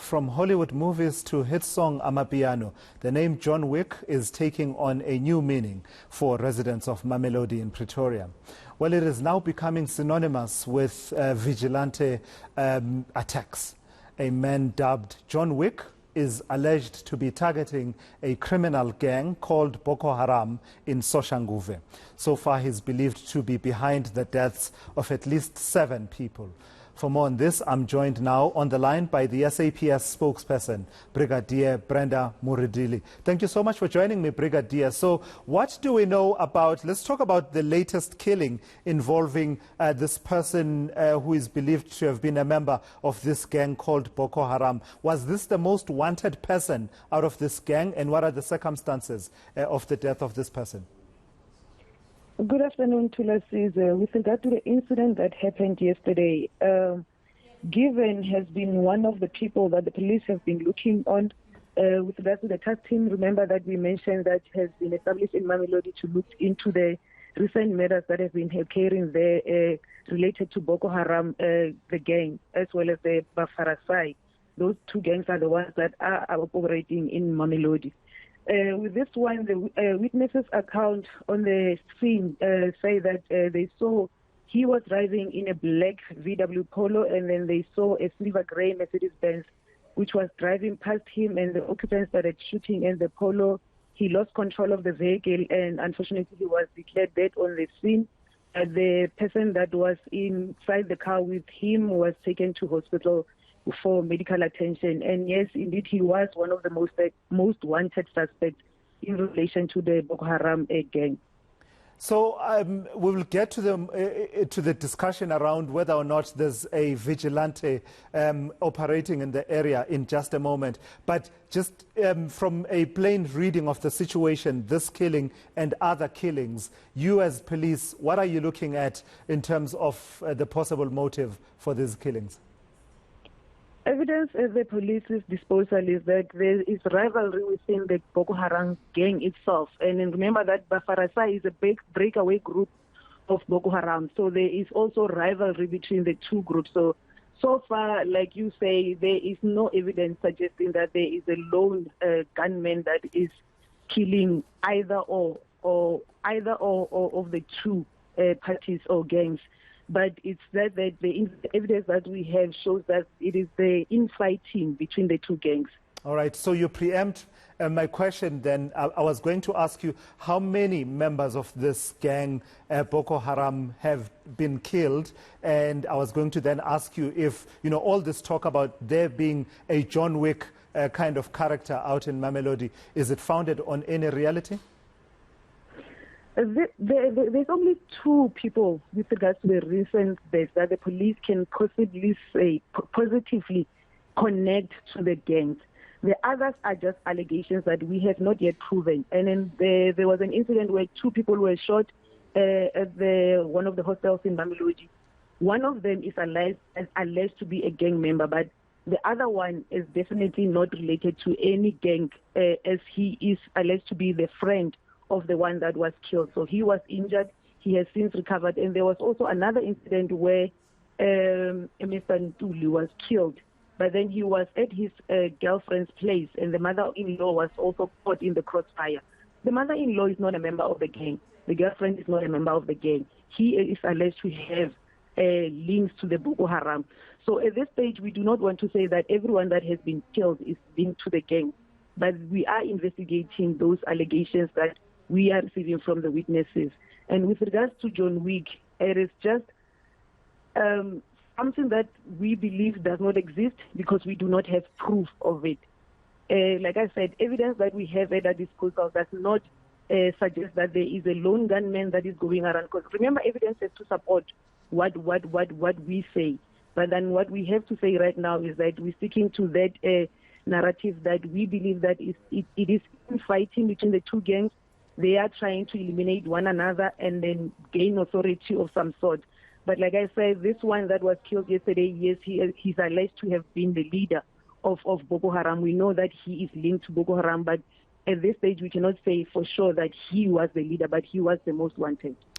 From Hollywood movies to hit song Amapiano, the name John Wick is taking on a new meaning for residents of Mamelodi in Pretoria. Well, it is now becoming synonymous with vigilante attacks. A man dubbed John Wick is alleged to be targeting a criminal gang called Boko Haram in Soshanguve. So far, he's believed to be behind the deaths of at least 7 people. For more on this, I'm joined now on the line by the SAPS spokesperson, Brigadier Brenda Muridili. Thank you so much for joining me, Brigadier. So what do we know about, let's talk about the latest killing involving this person who is believed to have been a member of this gang called Boko Haram. Was this the most wanted person out of this gang, and what are the circumstances of the death of this person? Good afternoon, Tulasi. With regard to the incident that happened yesterday, Given has been one of the people that the police have been looking on. With regard to the task team, remember that we mentioned that has been established in Mamelodi to look into the recent murders that have been occurring there related to Boko Haram, the gang, as well as the Bafarasai. Those 2 gangs are the ones that are operating in Mamelodi. With this one, the witnesses' account on the scene say that they saw he was driving in a black VW Polo, and then they saw a silver grey Mercedes-Benz, which was driving past him, and the occupants started shooting in the Polo. He lost control of the vehicle, and unfortunately, he was declared dead on the scene. The person that was inside the car with him was taken to hospital for medical attention. And yes, indeed, he was one of the most wanted suspects in relation to the Boko Haram gang. So we will get to the discussion around whether or not there's a vigilante operating in the area in just a moment. But just from a plain reading of the situation, this killing and other killings, you as police, what are you looking at in terms of the possible motive for these killings? Evidence at the police's disposal is that there is rivalry within the Boko Haram gang itself. And remember that Bafarasai is a big breakaway group of Boko Haram. So there is also rivalry between the 2 groups. So far, like you say, there is no evidence suggesting that there is a lone gunman that is killing either or of the 2 parties or gangs. But it's that the evidence that we have shows that it is the infighting between the 2 gangs. All right, so you preempt my question then. I was going to ask you how many members of this gang, Boko Haram, have been killed, and I was going to then ask you if, you know, all this talk about there being a John Wick kind of character out in Mamelodi, is it founded on any reality? There's only 2 people with regards to the recent deaths that the police can possibly say positively connect to the gangs. The others are just allegations that we have not yet proven. And then there was an incident where 2 people were shot at one of the hostels in Mamelodi. One of them is alleged to be a gang member, but the other one is definitely not related to any gang, as he is alleged to be the friend of the one that was killed. So he was injured. He has since recovered. And there was also another incident where Mr. Ntuli was killed, but then he was at his girlfriend's place, and the mother-in-law was also caught in the crossfire. The mother-in-law is not a member of the gang. The girlfriend is not a member of the gang. He is alleged to have links to the Boko Haram. So at this stage, we do not want to say that everyone that has been killed is linked to the gang, but we are investigating those allegations that we are receiving from the witnesses. And with regards to John Wick, it is just something that we believe does not exist because we do not have proof of it. Like I said, evidence that we have at our disposal does not suggest that there is a lone gunman that is going around. Because remember, evidence has to support what we say. But then what we have to say right now is that we're sticking to that narrative that we believe that it is fighting between the 2 gangs. They are trying to eliminate one another and then gain authority of some sort. But like I said, this one that was killed yesterday, yes, he's alleged to have been the leader of Boko Haram. We know that he is linked to Boko Haram, but at this stage we cannot say for sure that he was the leader, but he was the most wanted.